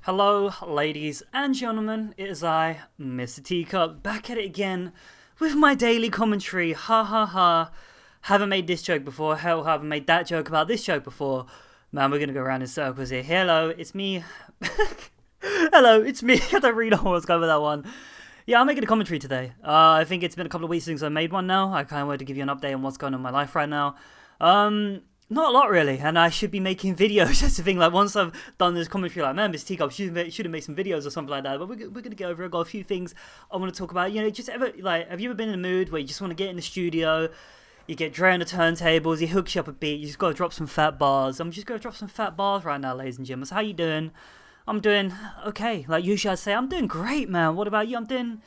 Hello, ladies and gentlemen, it is I, Mr. Teacup, back at it again with my daily commentary. Ha ha ha. Haven't made this joke before, hell, haven't made that joke about this joke before. Man, we're gonna go around in circles here. Hello, it's me. Hello, it's me. I don't really know what's going with that one. Yeah, I'm making a commentary today. I think it's been a couple of weeks since I made one now. I kind of wanted to give you an update on what's going on in my life right now. Not a lot really, and I should be making videos. That's the thing. Like once I've done this commentary, like man, Mr. Teacup should have made some videos or something like that. But we're gonna get over it. I've got a few things I want to talk about. You know, just ever like, have you ever been in a mood where you just want to get in the studio? You get Dre on the turntables. He hooks you up a beat. You just gotta drop some fat bars. I'm just gonna drop some fat bars right now, ladies and gentlemen. So how you doing? I'm doing okay. Like usually I'd say I'm doing great, man. What about you? I'm doing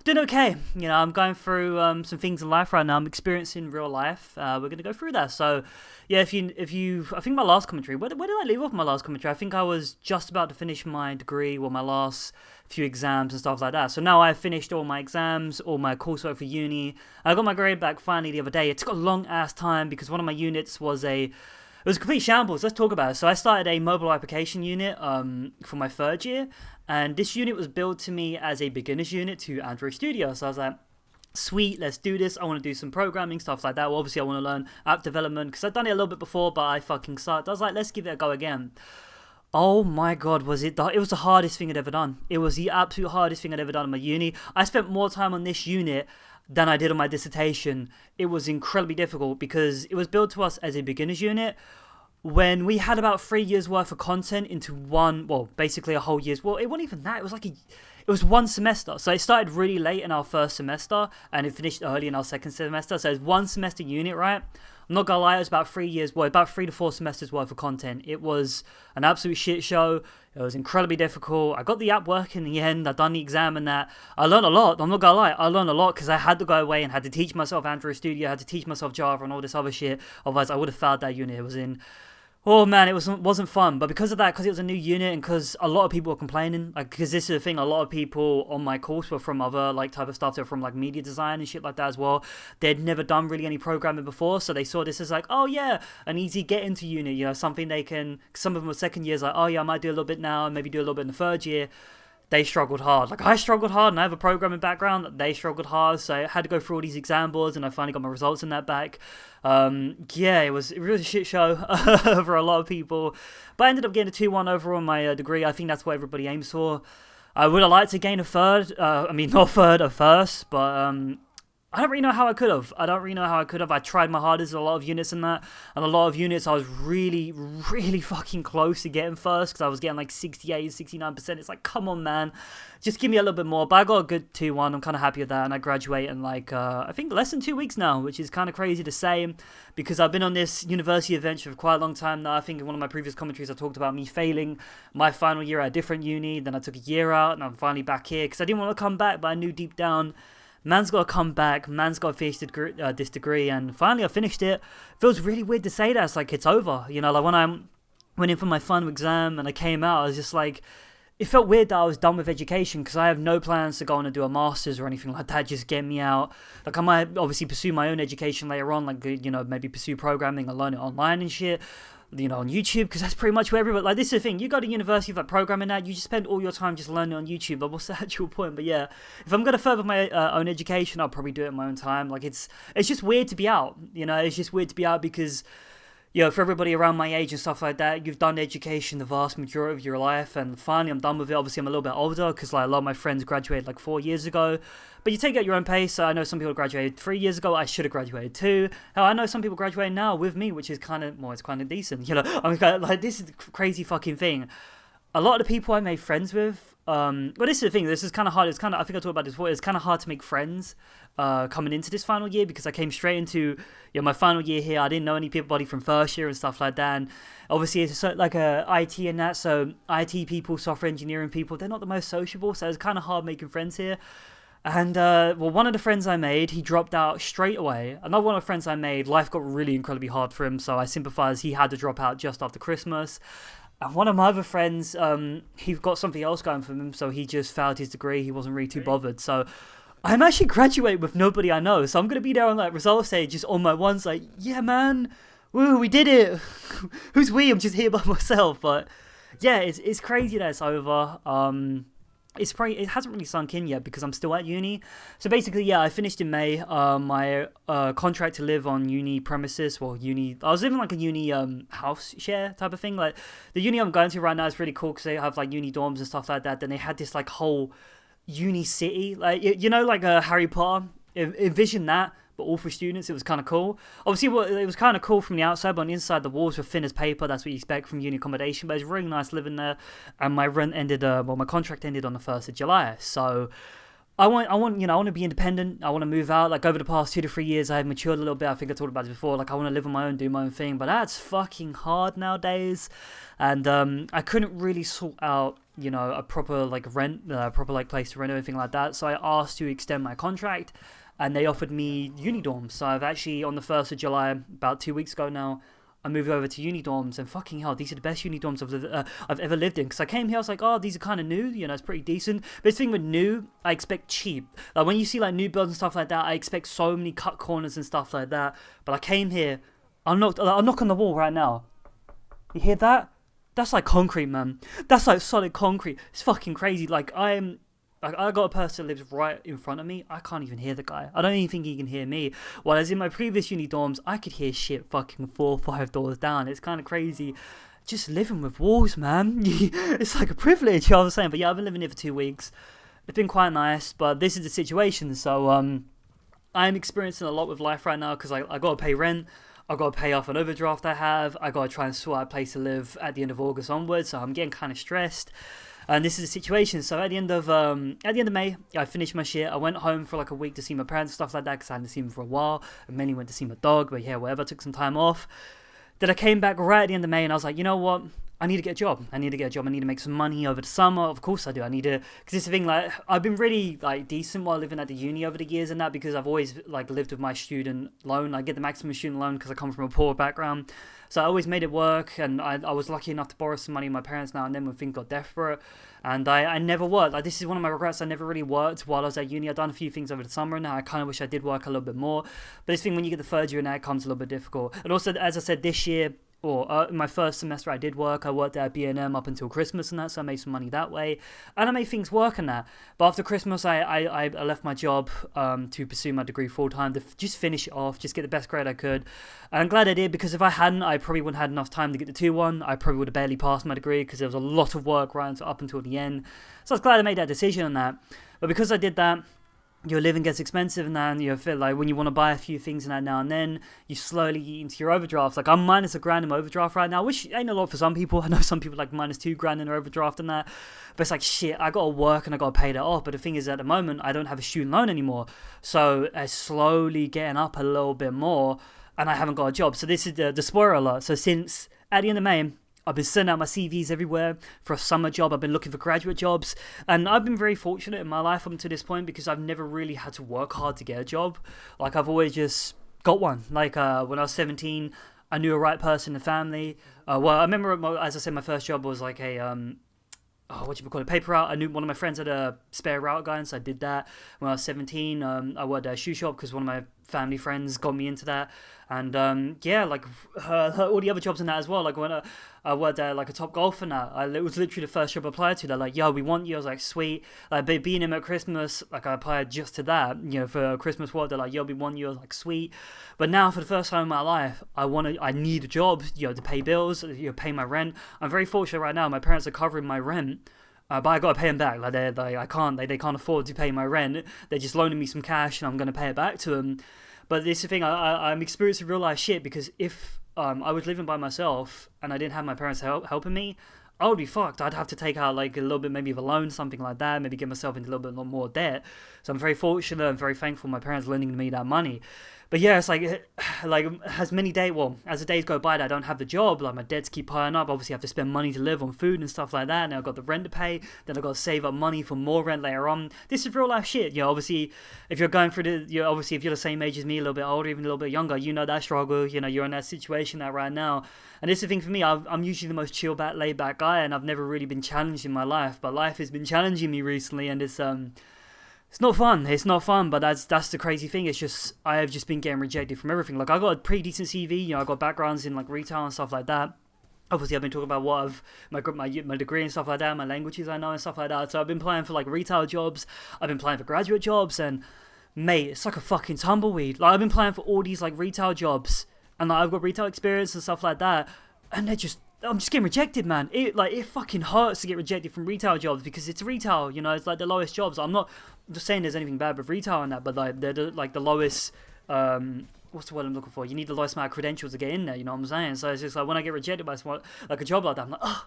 okay. You know, I'm going through some things in life right now. I'm experiencing real life. We're gonna go through that. So, yeah, if you, I think my last commentary. Where did I leave off my last commentary? I think I was just about to finish my degree or my last few exams and stuff like that. So now I've finished all my exams, all my coursework for uni. I got my grade back finally the other day. It took a long ass time because one of my units was a complete shambles. Let's talk about it. So I started a mobile application unit for my third year, and this unit was billed to me as a beginner's unit to Android Studio. So I was like, sweet, let's do this. I want to do some programming, stuff like that. Well, obviously, I want to learn app development because I've done it a little bit before, but I fucking sucked. I was like, let's give it a go again. Oh my god, it was the hardest thing I'd ever done. It was the absolute hardest thing I'd ever done in my uni. I spent more time on this unit than I did on my dissertation. It was incredibly difficult because it was billed to us as a beginner's unit when we had about 3 years worth of content into one, well, basically a whole year's, well, it wasn't even that, it was one semester. So it started really late in our first semester and it finished early in our second semester. So it's one semester unit, right? I'm not gonna lie, it was about 3 years, well, about 3 to 4 semesters worth of content. It was an absolute shit show. It was incredibly difficult. I got the app working in the end. I've done the exam and that. I learned a lot. I'm not gonna lie. I learned a lot because I had to go away and had to teach myself Android Studio. I had to teach myself Java and all this other shit. Otherwise, I would have failed that unit. It was in... Oh man, it wasn't fun. But because of that, because it was a new unit and because a lot of people were complaining, like, because this is the thing, a lot of people on my course were from other like type of stuff. They're from like media design and shit like that as well. They'd never done really any programming before, so they saw this as like, oh yeah, an easy get into unit, you know, something they can. Some of them were second years, like, oh yeah, I might do a little bit now and maybe do a little bit in the third year. They struggled hard. Like, I struggled hard and I have a programming background. They struggled hard, so I had to go through all these exam boards and I finally got my results in that back. Yeah, it was a shit show for a lot of people. But I ended up getting a 2-1 overall on my degree. I think that's what everybody aims for. I would have liked to gain a third. Not third, a first, but I don't really know how I could have. I tried my hardest at a lot of units in that. And a lot of units I was really, really fucking close to getting first because I was getting like 68, 69%. It's like, come on, man. Just give me a little bit more. But I got a good 2-1. I'm kind of happy with that. And I graduate in like, I think less than 2 weeks now, which is kind of crazy to say because I've been on this university adventure for quite a long time now. I think in one of my previous commentaries, I talked about me failing my final year at a different uni. Then I took a year out and I'm finally back here because I didn't want to come back, but I knew deep down man's got to come back, man's got to finish this degree, and finally I finished it. Feels really weird to say that, it's like it's over, you know, like when I went in for my final exam and I came out, I was just like, it felt weird that I was done with education because I have no plans to go on and do a master's or anything like that, just get me out. Like I might obviously pursue my own education later on, like, you know, maybe pursue programming and learn it online and shit, you know, on YouTube, because that's pretty much where everybody, like, this is the thing, you go to university for like programming that, you just spend all your time just learning on YouTube, but what's the actual point? But yeah, if I'm going to further my own education, I'll probably do it in my own time. Like, it's just weird to be out, you know, it's just weird to be out because, you know, for everybody around my age and stuff like that, you've done education the vast majority of your life, and finally I'm done with it. Obviously I'm a little bit older because like a lot of my friends graduated like 4 years ago, but you take it at your own pace. I know some people graduated 3 years ago. I should have graduated too. Hell, I know some people graduating now with me, which is kind of, well, it's kind of decent, you know. I'm kind of, like, this is a crazy fucking thing. A lot of the people I made friends with, well, this is the thing, this is kind of hard, I think I talked about this before, it's kind of hard to make friends coming into this final year because I came straight into, you know, my final year here. I didn't know anybody from first year and stuff like that, and obviously it's like a IT and that, so IT people, software engineering people, they're not the most sociable, so it's kind of hard making friends here. And, well, one of the friends I made, he dropped out straight away. Another one of the friends I made, life got really incredibly hard for him, so I sympathize. He had to drop out just after Christmas. And one of my other friends, he got something else going for him, so he just failed his degree. He wasn't really too bothered. So I'm actually graduating with nobody I know. So I'm going to be there on like results stage, just on my ones, like, yeah, man, woo, we did it. Who's we? I'm just here by myself. But Yeah, it's crazy that it's over. It hasn't really sunk in yet because I'm still at uni. So basically, yeah, I finished in May. My contract to live on uni premises, well, uni. I was living like a uni house share type of thing. Like the uni I'm going to right now is really cool because they have like uni dorms and stuff like that. Then they had this like whole uni city, like like Harry Potter. Envision that, but all for students. It was kind of cool. Obviously, it was kind of cool from the outside, but on the inside, the walls were thin as paper. That's what you expect from uni accommodation. But it's really nice living there. And my rent ended. My contract ended on the 1st of July. So I want to be independent. I want to move out. Like over the past 2 to 3 years, I have matured a little bit. I think I talked about it before. Like I want to live on my own, do my own thing. But that's fucking hard nowadays. And I couldn't really sort out a proper like rent, proper like place to rent or anything like that. So I asked to extend my contract. And they offered me uni dorms. So I've actually, on the 1st of July, about 2 weeks ago now, I moved over to uni dorms. And fucking hell, these are the best uni dorms I've ever lived in. Because I came here, I was like, oh, these are kind of new. It's pretty decent. But the thing with new, I expect cheap. Like when you see like new builds and stuff like that, I expect so many cut corners and stuff like that. But I came here, I'll knock on the wall right now. You hear that? That's like concrete, man. That's like solid concrete. It's fucking crazy. Like I got a person that lives right in front of me. I can't even hear the guy. I don't even think he can hear me. Whereas in my previous uni dorms, I could hear shit fucking 4 or 5 doors down. It's kind of crazy. Just living with walls, man. It's like a privilege, you know what I'm saying? But yeah, I've been living here for 2 weeks. It's been quite nice, but this is the situation. So I'm experiencing a lot with life right now because I got to pay rent. I got to pay off an overdraft I have. I got to try and sort out a place to live at the end of August onwards. So I'm getting kind of stressed. And this is the situation. So at the end of May, I finished my shit. I went home for like a week to see my parents and stuff like that because I hadn't seen them for a while. I mainly went to see my dog, but yeah, whatever. Took some time off. Then I came back right at the end of May and I was like, you know what? I need to get a job. I need to make some money over the summer. Of course I do. I need to, because it's the thing, like, I've been really, like, decent while living at the uni over the years and that because I've always, like, lived with my student loan. I get the maximum student loan because I come from a poor background. So I always made it work, and I was lucky enough to borrow some money from my parents now and then when things got desperate. And I never worked. Like, this is one of my regrets. I never really worked while I was at uni. I've done a few things over the summer, and now I kind of wish I did work a little bit more. But this thing, when you get the third year, now it comes a little bit difficult. And also, as I said, this year, or in my first semester I did work. I worked at B&M up until Christmas and that, so I made some money that way. And I made things work in that. But after Christmas, I left my job to pursue my degree full-time, to just finish it off, just get the best grade I could. And I'm glad I did, because if I hadn't, I probably wouldn't have had enough time to get the 2-1. I probably would have barely passed my degree, because there was a lot of work right up until the end. So I was glad I made that decision on that. But because I did that, your living gets expensive, and then you feel like when you want to buy a few things and that now and then, you slowly eat into your overdrafts. Like I'm minus $1,000 in my overdraft right now, which ain't a lot for some people. I know some people like minus $2,000 in their overdraft and that, but it's like shit. I gotta work and I gotta pay that off. But the thing is, at the moment, I don't have a student loan anymore, so it's slowly getting up a little bit more, and I haven't got a job. So this is the spoiler alert. So since at the end of May, I've been sending out my CVs everywhere for a summer job. I've been looking for graduate jobs. And I've been very fortunate in my life up to this point because I've never really had to work hard to get a job. Like, I've always just got one. Like, when I was 17, I knew a right person in the family. Well, I remember, as I said, my first job was like a paper route. I knew one of my friends had a spare route guy, so I did that. When I was 17, I worked at a shoe shop because one of my family friends got me into that. And like all the other jobs in that as well. Like when I worked at like a Top Golf and that, it was literally the first job I applied to. They're like, yo, we want you. I was like, sweet. Like being him at Christmas, like I applied just to that, for Christmas work. They're like, yo, we want you. I was like, sweet. But now for the first time in my life, I need a job, to pay bills, pay my rent. I'm very fortunate right now. My parents are covering my rent. But I gotta pay them back. Like they can't afford to pay my rent. They're just loaning me some cash, and I'm gonna pay it back to them. But this is the thing. I'm experiencing real life shit because if I was living by myself and I didn't have my parents helping me, I would be fucked. I'd have to take out like a little bit maybe of a loan, something like that. Maybe get myself into a little bit more debt. So I'm very fortunate and very thankful my parents lending me that money. But yeah, it's like as the days go by that I don't have the job, like my debts keep piling up. Obviously I have to spend money to live on food and stuff like that. Now I've got the rent to pay, then I've got to save up money for more rent later on. This is real life shit. Obviously if you're going through if you're the same age as me, a little bit older, even a little bit younger, that struggle. You're in that situation right now. And this is the thing for me, I'm usually the most chill back, laid back guy, and I've never really been challenged in my life. But life has been challenging me recently, and it's not fun. It's not fun, but that's the crazy thing. It's just I have just been getting rejected from everything. Like I got a pretty decent CV. I got backgrounds in like retail and stuff like that. Obviously I've been talking about what I've my degree and stuff like that, my languages I know and stuff like that. So I've been applying for like retail jobs, I've been applying for graduate jobs, and mate, it's like a fucking tumbleweed. Like I've been applying for all these like retail jobs, and like I've got retail experience and stuff like that, and I'm just getting rejected, man. It fucking hurts to get rejected from retail jobs because it's retail, you know. It's like the lowest jobs. I'm not just saying there's anything bad with retail and that, but like they're like the lowest. What's the word I'm looking for? You need the lowest amount of credentials to get in there. You know what I'm saying? So it's just like when I get rejected by someone like a job like that, I'm like, oh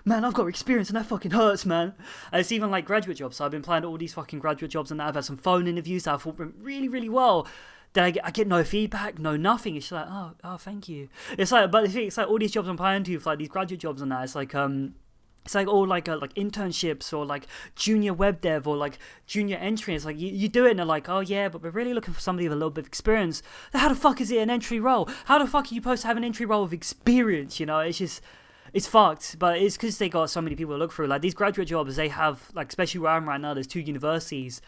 man, I've got experience and that fucking hurts, man. And it's even like graduate jobs. So I've been applying to all these fucking graduate jobs and that. I've had some phone interviews that I thought went really, really well. Then I get no feedback, no nothing. It's just like, oh, thank you. It's like, but the thing, it's like all these jobs I'm applying to for like these graduate jobs and that. It's like all like internships or like junior web dev or like junior entry. It's like you do it and they're like, oh yeah, but we're really looking for somebody with a little bit of experience. How the fuck is it an entry role? How the fuck are you supposed to have an entry role with experience? You know, it's fucked. But it's because they got so many people to look through. Like these graduate jobs, they have like, especially where I'm right now, there's 2 universities.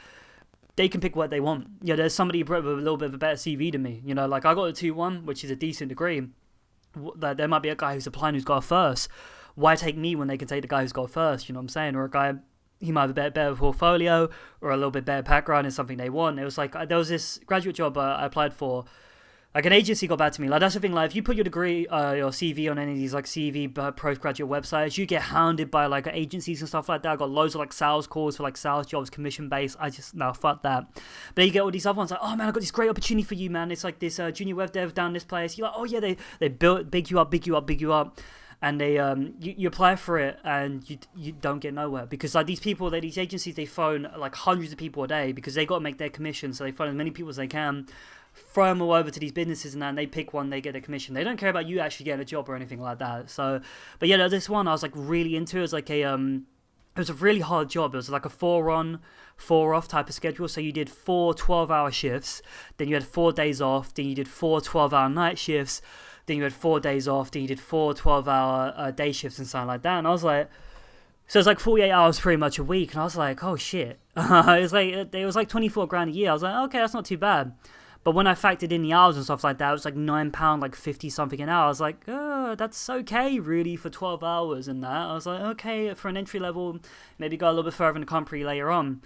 They can pick what they want. Yeah, there's somebody with a little bit of a better CV than me. You know, like I got a 2-1, which is a decent degree. There might be a guy who's applying who's got a first. Why take me when they can take the guy who's got first, you know what I'm saying? Or a guy, he might have a better portfolio or a little bit better background in something they want. It was like, there was this graduate job I applied for. Like an agency got back to me. Like that's the thing, like if you put your degree, your CV on any of these like CV postgraduate websites, you get hounded by like agencies and stuff like that. I got loads of like sales calls for like sales jobs, commission based. No, fuck that. But then you get all these other ones like, oh man, I got this great opportunity for you, man. It's like this junior web dev down this place. You're like, oh yeah, they big you up. And they you apply for it and you don't get nowhere because like these agencies, they phone like hundreds of people a day because they got to make their commission, so they phone as many people as they can, throw them all over to these businesses, and then they pick one, they get a commission. They don't care about you actually getting a job or anything like that. So, but yeah, this one I was like really into. It was like it was a really hard job. It was like a 4 on, 4 off type of schedule. So you did 4 12-hour shifts, then you had 4 days off, then you did 4 12-hour night shifts. Then you had 4 days off, then you did 4 12-hour day shifts and something like that. And I was like, so it's like 48 hours pretty much a week. And I was like, oh shit. It was like 24 grand a year. I was like, okay, that's not too bad. But when I factored in the hours and stuff like that, it was like £9, like 50 something an hour. I was like, oh, that's okay really for 12 hours and that. I was like, okay, for an entry level, maybe go a little bit further in the company later on.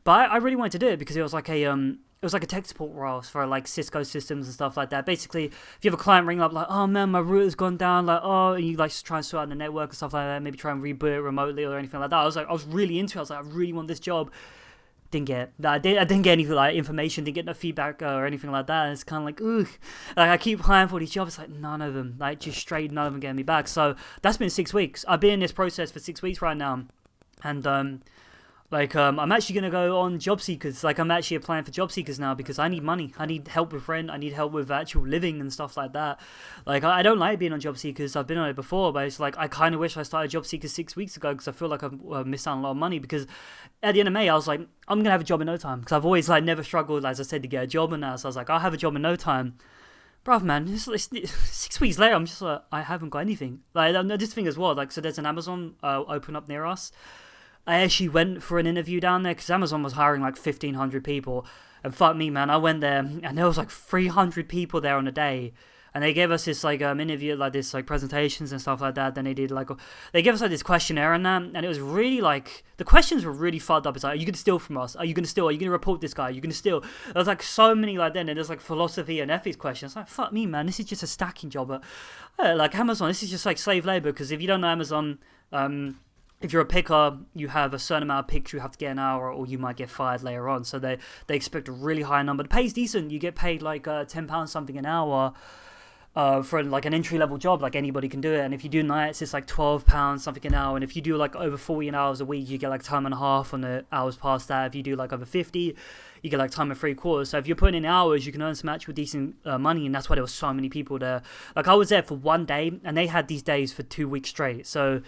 But I really wanted to do it because it was like a tech support role for like Cisco systems and stuff like that. Basically, if you have a client ring up like, oh man, my router's gone down, like, oh, and you like try and sort out the network and stuff like that, maybe try and reboot it remotely or anything like that. I was really into it. I was like, I really want this job. Didn't get it. I didn't get any like information, didn't get no feedback or anything like that. And it's kind of like, ugh. Like I keep applying for these jobs, like none of them, like just straight, none of them getting me back. So that's been 6 weeks. I've been in this process for 6 weeks right now, and I'm actually going to go on job seekers. Like I'm actually applying for job seekers now because I need money. I need help with rent. I need help with actual living and stuff like that. Like I don't like being on job seekers. I've been on it before, but it's like I kind of wish I started job seekers 6 weeks ago because I feel like I've missed out on a lot of money because at the end of May I was like, I'm going to have a job in no time because I've always like never struggled, as I said, to get a job and that. So I was like, I'll have a job in no time. Bruv, man, it's 6 weeks later, I'm just like, I haven't got anything. Like this thing as well, like so there's an Amazon open up near us. I actually went for an interview down there because Amazon was hiring like 1,500 people. And fuck me, man, I went there and there was like 300 people there on a day. And they gave us this like interview, like this like presentations and stuff like that. Then they gave us like this questionnaire and that. And it was really like, the questions were really fucked up. It's like, are you going to steal from us? Are you going to steal? Are you going to report this guy? Are you going to steal? There was like so many like then. And there's like philosophy and ethics questions. Like, fuck me, man, this is just a stacking job. But like Amazon, this is just like slave labor. Because if you don't know Amazon, if you're a picker, you have a certain amount of picks you have to get an hour, or you might get fired later on. So they expect a really high number. The pay's decent. You get paid like £10 something an hour for like an entry level job. Like anybody can do it. And if you do nights, it's like £12 something an hour. And if you do like over 40 hours a week, you get like time and a half on the hours past that. If you do like over 50, you get like time and 3/4. So if you're putting in hours, you can earn some actual decent money. And that's why there was so many people there. Like I was there for one day, and they had these days for 2 weeks straight. So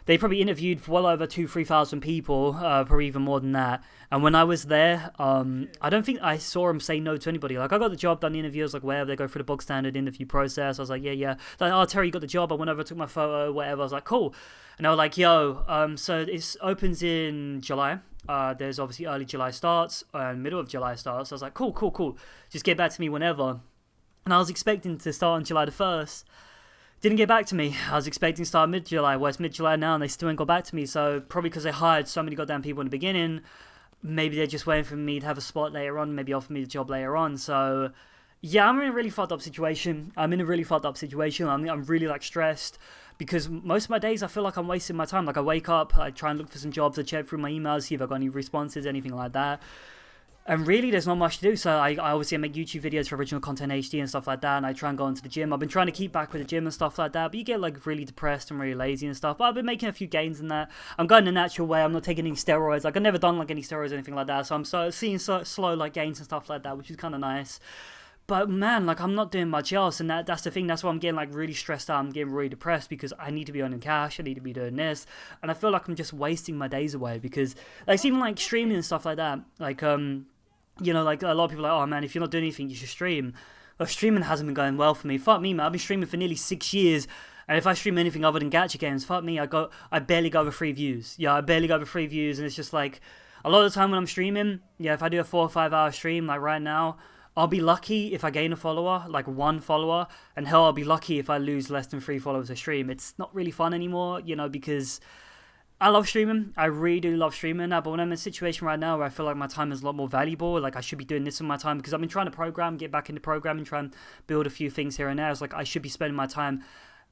they probably interviewed well over 2,000-3,000 people, probably even more than that. And when I was there, I don't think I saw them say no to anybody. Like, I got the job, done the interview. I was like, whatever, they go through the bog standard interview process. I was like, yeah. Like, oh, Terry, you got the job. I went over, took my photo, whatever. I was like, cool. And they were like, yo, so it opens in July. There's obviously early July starts and middle of July starts. So I was like, cool. Just get back to me whenever. And I was expecting to start on July the 1st. didn't get back to me. I was expecting to start mid-July. Well, it's mid-July now and they still ain't got back to me. So probably because they hired so many goddamn people in the beginning, maybe they're just waiting for me to have a spot later on, maybe offer me the job later on. So yeah, I'm in a really fucked up situation. I'm really like stressed because most of my days I feel like I'm wasting my time. Like I wake up, I try and look for some jobs, I check through my emails, see if I got any responses, anything like that. And really, there's not much to do. So I obviously make YouTube videos for Original Content HD and stuff like that. And I try and go into the gym. I've been trying to keep back with the gym and stuff like that. But you get like really depressed and really lazy and stuff. But I've been making a few gains in that. I'm going the natural way. I'm not taking any steroids. Like I've never done like any steroids or anything like that. So I'm seeing slow like gains and stuff like that, which is kind of nice. But man, like I'm not doing much else, and that's the thing. That's why I'm getting like really stressed out. I'm getting really depressed because I need to be earning cash. I need to be doing this, and I feel like I'm just wasting my days away because like it's even like streaming and stuff like that. Like you know, like a lot of people are like, oh man, if you're not doing anything, you should stream. Well, streaming hasn't been going well for me. Fuck me, man. I've been streaming for nearly 6 years, and if I stream anything other than gacha games, fuck me, I barely go over 3 views. Yeah, I barely go over 3 views, and it's just like a lot of the time when I'm streaming, yeah, if I do a 4 or 5 hour stream, like right now, I'll be lucky if I gain a follower, like 1 follower, and hell, I'll be lucky if I lose less than 3 followers a stream. It's not really fun anymore, you know, because I love streaming. I really do love streaming now, but when I'm in a situation right now where I feel like my time is a lot more valuable, like I should be doing this with my time because I've been trying to get back into programming, try and build a few things here and there. It's like I should be spending my time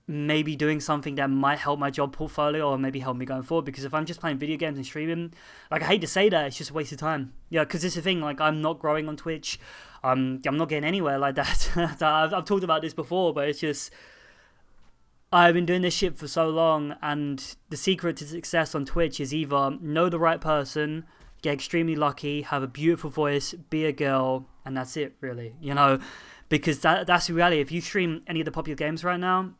maybe doing something that might help my job portfolio or maybe help me going forward, because if I'm just playing video games and streaming, like I hate to say that, it's just a waste of time. Yeah, because it's the thing, like I'm not growing on Twitch. I'm not getting anywhere like that. I've talked about this before, but it's just I've been doing this shit for so long, and the secret to success on Twitch is either know the right person, get extremely lucky, have a beautiful voice, be a girl, and that's it, really. You know, because that's the reality. If you stream any of the popular games right now,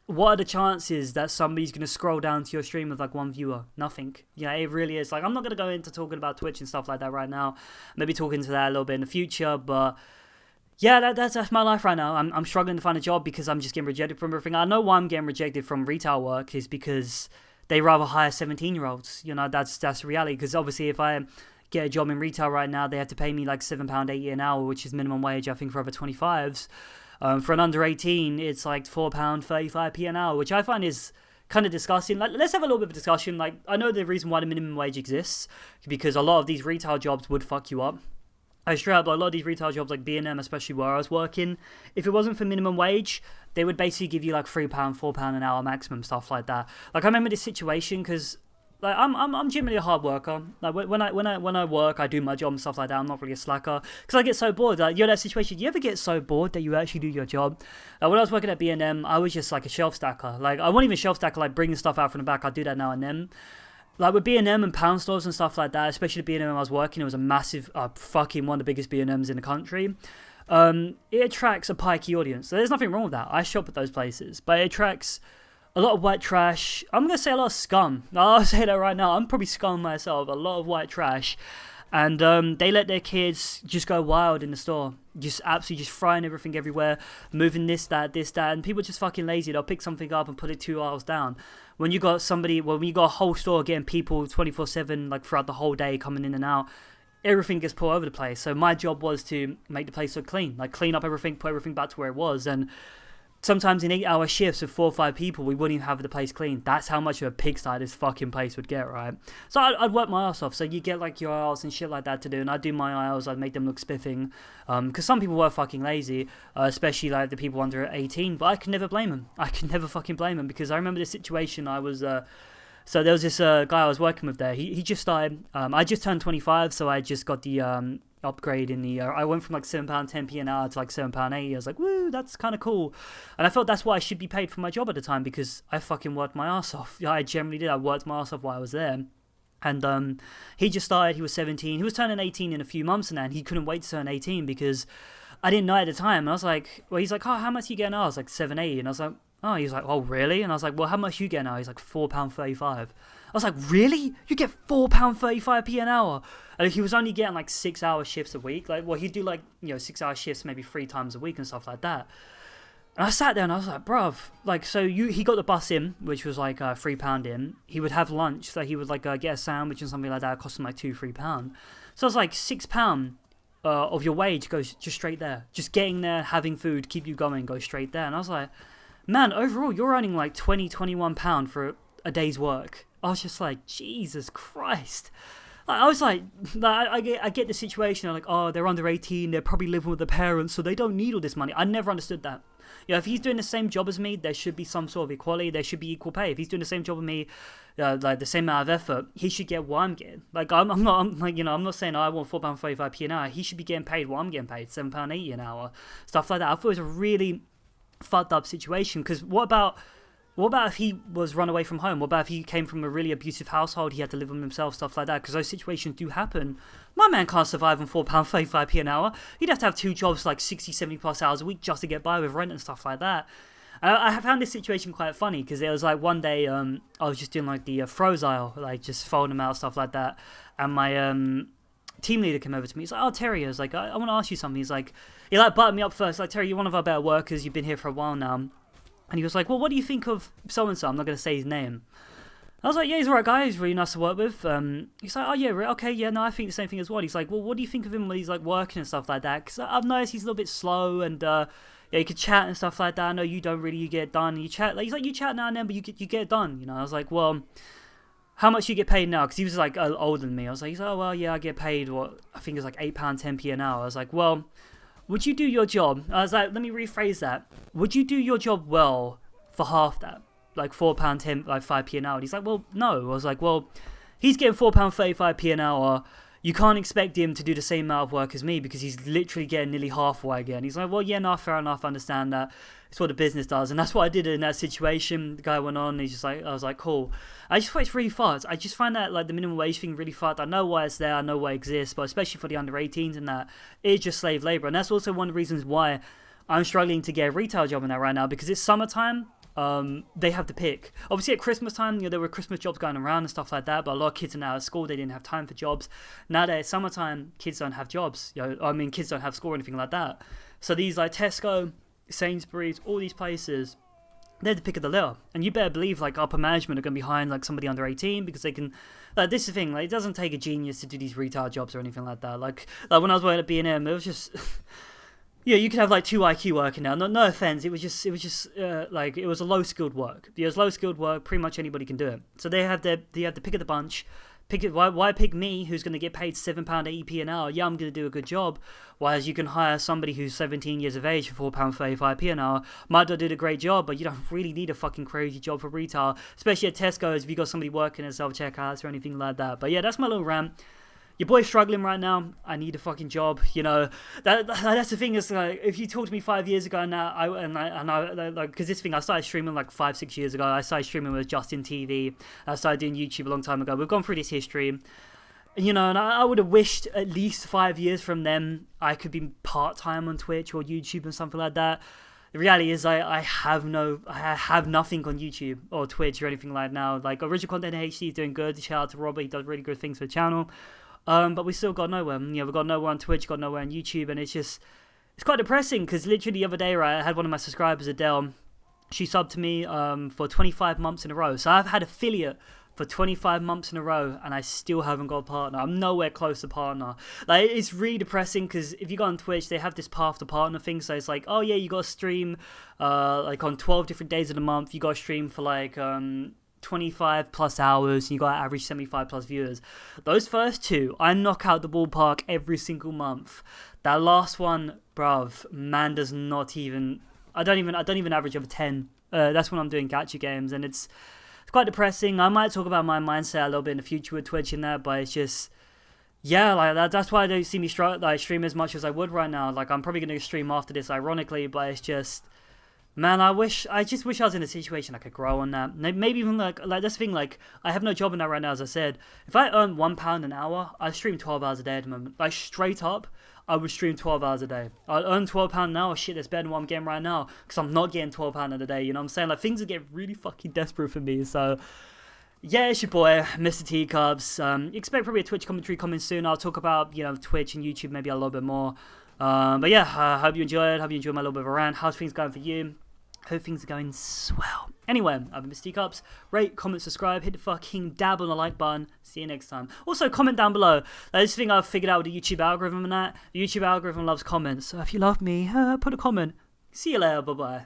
what are the chances that somebody's going to scroll down to your stream with like 1 viewer? Nothing. Yeah, it really is. Like, I'm not going to go into talking about Twitch and stuff like that right now. Maybe talking to that a little bit in the future, but yeah, that's my life right now. I'm struggling to find a job because I'm just getting rejected from everything. I know why I'm getting rejected from retail work is because they rather hire 17-year-olds. You know, that's the reality. Because obviously, if I get a job in retail right now, they have to pay me like £7.80 an hour, which is minimum wage, I think, for over 25s. For an under 18, it's like £4.35p an hour, which I find is kind of disgusting. Like, let's have a little bit of a discussion. Like, I know the reason why the minimum wage exists because a lot of these retail jobs would fuck you up. I straight up, like, a lot of these retail jobs, like B&M, especially where I was working, if it wasn't for minimum wage, they would basically give you like £3, £4 an hour maximum, stuff like that. Like, I remember this situation because like I'm generally a hard worker. Like when I work, I do my job and stuff like that. I'm not really a slacker because I get so bored. Like, you're in that situation. You ever get so bored that you actually do your job? When I was working at B&M, I was just like a shelf stacker. Like, I wasn't even a shelf stacker, like bringing stuff out from the back. I do that now and then. Like with B&M and pound stores and stuff like that, especially the B&M I was working, it was a massive, fucking one of the biggest B&Ms in the country. It attracts a pikey audience. So there's nothing wrong with that. I shop at those places, but it attracts a lot of white trash. I'm going to say a lot of scum. I'll say that right now. I'm probably scum myself. A lot of white trash. And they let their kids just go wild in the store. Just absolutely just frying everything everywhere. Moving this, that. And people are just fucking lazy. They'll pick something up and put it 2 aisles down. When you got when you got a whole store getting people 24/7, like throughout the whole day coming in and out, everything gets put over the place. So my job was to make the place look clean. Like clean up everything, put everything back to where it was. And sometimes in 8-hour shifts with 4 or 5 people, we wouldn't even have the place clean. That's how much of a pigsty this fucking place would get, right? So I'd work my ass off. So you get like your aisles and shit like that to do, and I'd do my aisles. I'd make them look spiffing. Because some people were fucking lazy, especially like the people under 18. But I could never blame them. I could never fucking blame them because I remember this situation. I was so there was this guy I was working with there. He just started. I just turned 25, so I just got the upgrade in the I went from like £7.10p an hour to like £7.80. I was like, woo, that's kind of cool. And I felt that's why I should be paid for my job at the time, because I fucking worked my ass off. Yeah, I generally did. I worked my ass off while I was there. And he just started. He was 17. He was turning 18 in a few months and he couldn't wait to turn 18 because I didn't know at the time. And I was like, well, he's like, oh, how much are you getting now? I was like £7.80. And I was like, oh, he's like, oh, really? And I was like, well, how much you get now? He's like £4.35. I was like, really? You get £4.35p an hour? And he was only getting like 6-hour shifts a week. Like, well, he'd do like, 6-hour shifts maybe 3 times a week and stuff like that. And I sat there and I was like, bruv, like, so he got the bus in, which was like £3 in. He would have lunch, so he would like get a sandwich and something like that. It cost him like £2-3. So it's like £6 of your wage goes just straight there. Just getting there, having food, keep you going, go straight there. And I was like, man, overall, you're earning like £21 for a day's work. I was just like, Jesus Christ. Like, I was like I get the situation. I'm like, oh, they're under 18. They're probably living with their parents, so they don't need all this money. I never understood that. If he's doing the same job as me, there should be some sort of equality. There should be equal pay. If he's doing the same job as me, like the same amount of effort, he should get what I'm getting. Like I'm not saying I want £4.35p an hour. He should be getting paid what I'm getting paid, £7.80 an hour, stuff like that. I thought it was a really fucked up situation. Because what about if he was run away from home? What about if he came from a really abusive household? He had to live with himself, stuff like that. Because those situations do happen. My man can't survive on £4.35p an hour. He'd have to have 2 jobs, like 60, 70 plus hours a week just to get by with rent and stuff like that. I found this situation quite funny because there was like one day I was just doing like the froze aisle, like just folding them out, stuff like that. And my team leader came over to me. He's like, oh, Terry, I was like, I want to ask you something. He buttoned me up first. Like, Terry, you're one of our better workers. You've been here for a while now. And he was like, well, what do you think of so-and-so? I'm not going to say his name. I was like, yeah, he's a right guy. He's really nice to work with. He's like, oh, yeah, okay, yeah, no, I think the same thing as well. He's like, well, what do you think of him when he's like working and stuff like that? Because I've noticed he's a little bit slow and, yeah, you could chat and stuff like that. I know you don't really get it done. You chat, like, he's like, you chat now and then, but you get it done. I was like, well, how much you get paid now? Because he was like older than me. I was like, he's like, oh, well, yeah, I get paid, what, I think it's like £8.10p an hour. I was like, well, would you do your job? I was like, let me rephrase that. Would you do your job well for half that? Like £4.10, like 5p an hour. And he's like, well, no. I was like, well, he's getting £4.35p an hour. You can't expect him to do the same amount of work as me because he's literally getting nearly half what I get. And he's like, well, yeah, no, fair enough. I understand that. It's what the business does. And that's what I did in that situation. The guy went on and he's just like, I was like, cool. I just thought it's really fucked. I just find that like the minimum wage thing really fucked. I know why it's there. I know why it exists. But especially for the under 18s and that, it's just slave labor. And that's also one of the reasons why I'm struggling to get a retail job in that right now because it's summertime. They have to pick. Obviously at Christmas time, there were Christmas jobs going around and stuff like that, but a lot of kids are now at school, they didn't have time for jobs. Now that it's summertime, kids don't have jobs. Kids don't have school or anything like that. So these like Tesco, Sainsbury's, all these places, they're the pick of the litter. And you better believe like upper management are going to be hiring like somebody under 18 because they can, this is the thing, like it doesn't take a genius to do these retail jobs or anything like that. Like when I was working at B&M, it was just... Yeah, you could have like 2 IQ working now. No offense. It was just like it was a low skilled work. It was low skilled work. Pretty much anybody can do it. So they have the pick of the bunch. Why pick me, who's going to get paid £7.80p an hour? Yeah, I'm going to do a good job. Whereas you can hire somebody who's 17 years of age for £4.35p an hour. Might not do a great job, but you don't really need a fucking crazy job for retail, especially at Tesco's if you got somebody working at self checkouts or anything like that. But yeah, that's my little rant. Your boy's struggling right now. I need a fucking job. That's the thing. Is like if you talked to me 5 years ago now, because this thing I started streaming like 5-6 years ago. I started streaming with Justin TV. I started doing YouTube a long time ago. We've gone through this history, and I would have wished at least 5 years from then I could be part time on Twitch or YouTube and something like that. The reality is I have nothing on YouTube or Twitch or anything like now. Like Original Content HD is doing good. Shout out to Robbie. He does really good things for the channel. But we still got nowhere. We've got nowhere on Twitch, got nowhere on YouTube, and it's quite depressing because literally the other day, right, I had one of my subscribers, Adele. She subbed to me for 25 months in a row. So I've had affiliate for 25 months in a row, and I still haven't got a partner. I'm nowhere close to partner. Like it's really depressing because if you go on Twitch, they have this path to partner thing. So it's like, oh yeah, you got to stream like on 12 different days of the month. You got to stream for like 25 plus hours, and you got to average 75 plus viewers. Those first 2, I knock out the ballpark every single month. That last one, bruv, man does not even. I don't even average over 10. That's when I'm doing gacha games, and it's quite depressing. I might talk about my mindset a little bit in the future with Twitch and that, but it's just. Yeah, like that's why I don't see me stream as much as I would right now. Like I'm probably gonna stream after this, ironically, but it's just. Man, I just wish I was in a situation I could grow on that. Maybe even like that's the thing, like, I have no job in that right now, as I said. If I earn £1 an hour, I stream 12 hours a day at the moment. Like, straight up, I would stream 12 hours a day. I'd earn £12 an hour, shit, that's better than what I'm getting right now, because I'm not getting £12 in a day, you know what I'm saying? Like, things are getting really fucking desperate for me, so... Yeah, it's your boy, Mr. Teacups. Expect probably a Twitch commentary coming soon. I'll talk about, Twitch and YouTube maybe a little bit more. But yeah, I hope you enjoyed. Hope you enjoyed my little bit of a rant. How's things going for you? Hope things are going swell. Anyway, I've been Mr. Teacups. Rate, comment, subscribe, hit the fucking dab on the like button. See you next time. Also, comment down below. This thing I've figured out with the YouTube algorithm and that. The YouTube algorithm loves comments. So if you love me, put a comment. See you later. Bye-bye.